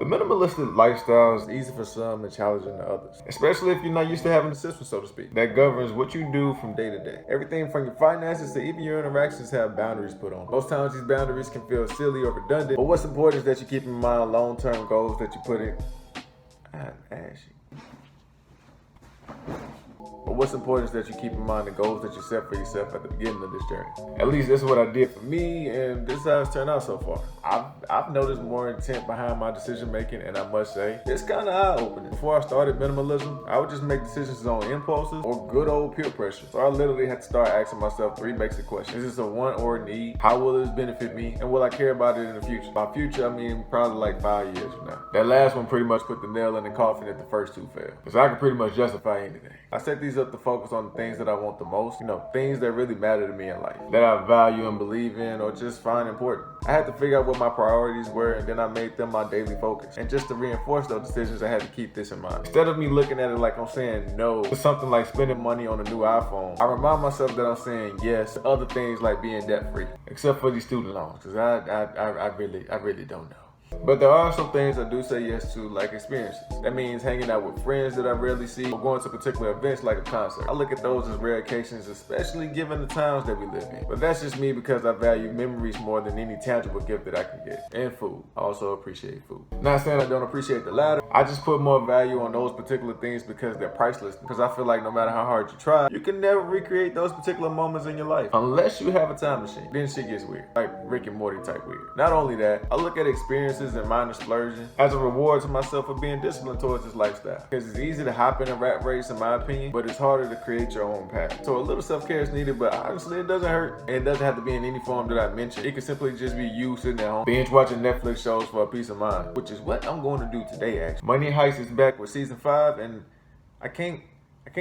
The minimalistic lifestyle is easy for some and challenging to others, especially if you're not used to having a system, so to speak, that governs what you do from day to day. Everything from your finances to even your interactions have boundaries put on. Most times these boundaries can feel silly or redundant, but what's important is that you keep in mind long-term goals that you put in. But what's important is that you keep in mind the goals that you set for yourself at the beginning of this journey. At least this is what I did for me, and this is how it's turned out so far. I've noticed more intent behind my decision making, and I must say, it's kind of eye-opening. Before I started minimalism, I would just make decisions on impulses or good old peer pressure. So I literally had to start asking myself 3 basic questions. Is this a want or a need? How will this benefit me? And will I care about it in the future? By future, I mean probably like 5 years from now. That last one pretty much put the nail in the coffin if the first 2 failed. Because I can pretty much justify anything. I set these up to focus on the things that I want the most, things that really matter to me in life, that I value and believe in or just find important. I had to figure out what my priorities were, and then I made them my daily focus. And just to reinforce those decisions, I had to keep this in mind. Instead of me looking at it like I'm saying no to something like spending money on a new iPhone, I remind myself that I'm saying yes to other things like being debt-free, except for these student loans, because I really don't know. But there are some things I do say yes to, like experiences. That means hanging out with friends that I rarely see or going to particular events like a concert. I look at those as rare occasions, especially given the times that we live in. But that's just me because I value memories more than any tangible gift that I can get. And food. I also appreciate food. Not saying I don't appreciate the latter. I just put more value on those particular things because they're priceless. Because I feel like no matter how hard you try, you can never recreate those particular moments in your life. Unless you have a time machine. Then shit gets weird. Like Rick and Morty type weird. Not only that, I look at experiences and minor splurging as a reward to myself for being disciplined towards this lifestyle. Because it's easy to hop in a rat race in my opinion, but it's harder to create your own path. So a little self-care is needed, but honestly it doesn't hurt. And it doesn't have to be in any form that I mentioned. It can simply just be you sitting at home, binge watching Netflix shows for a peace of mind, which is what I'm going to do today actually. Money Heist is back with season 5 and I can't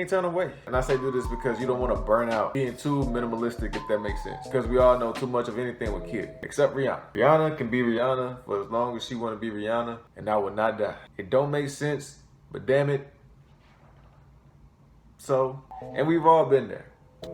turn away. And I say do this because you don't want to burn out being too minimalistic, if that makes sense. Because we all know too much of anything will kill. Except Rihanna. Rihanna can be Rihanna for as long as she want to be Rihanna, and I will not die. It don't make sense, but damn it. So, and we've all been there.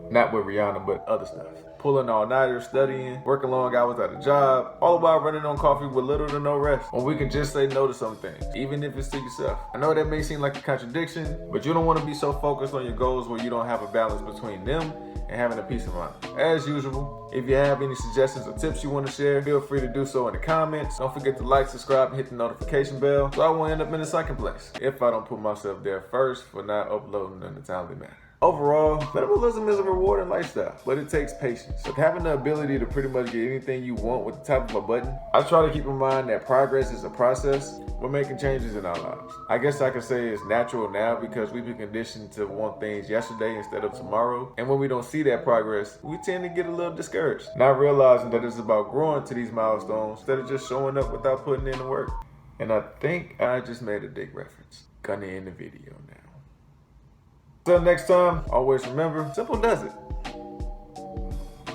Not with Rihanna, but other stuff. Pulling all-nighters, studying, working long hours at a job, all while running on coffee with little to no rest. When we can just say no to some things, even if it's to yourself. I know that may seem like a contradiction, but you don't want to be so focused on your goals where you don't have a balance between them and having a peace of mind. As usual, if you have any suggestions or tips you want to share, feel free to do so in the comments. Don't forget to like, subscribe, and hit the notification bell so I won't end up in the second place if I don't put myself there first for not uploading in a timely manner. Overall, minimalism is a rewarding lifestyle, but it takes patience. With having the ability to pretty much get anything you want with the tap of a button, I try to keep in mind that progress is a process. We're making changes in our lives. I guess I could say it's natural now because we've been conditioned to want things yesterday instead of tomorrow. And when we don't see that progress, we tend to get a little discouraged, not realizing that it's about growing to these milestones instead of just showing up without putting in the work. And I think I just made a big reference. Gonna end the video now. Until next time, always remember, simple does it.